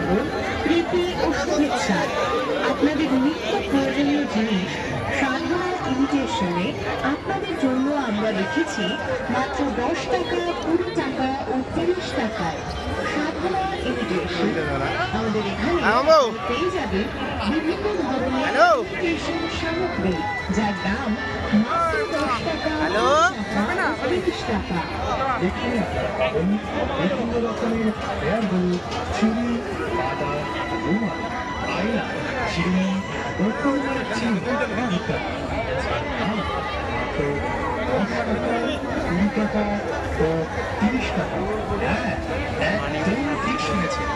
অভিনন্দন, প্রীতি ও শুভেচ্ছা। আপনাদের নিত্য প্রয়োজনীয় জিনিস সাধনা ইমিটেশনে আপনাদের জন্য আমরা রেখেছি মাত্র 10 টাকা, 20 টাকা ও 30 টাকায়। সাধনা ইমিটেশন, আমাদের এখানে পেয়ে যাবেন বিভিন্ন ধরনের ইমিটেশন সামগ্রী, যার দাম মাত্র 10 টাকা, 30 টাকা। এখানে বিভিন্ন রকমের হেয়ার গ্রো, চুড়ি, বাদা, রুমাল, আয়না, চিনি, ওপরের চিনি ইত্যাদি। দাম মাত্র 10 টাকা, 20 টাকা ও 30 টাকা। হ্যাঁ, একদম ঠিক শুনেছেন।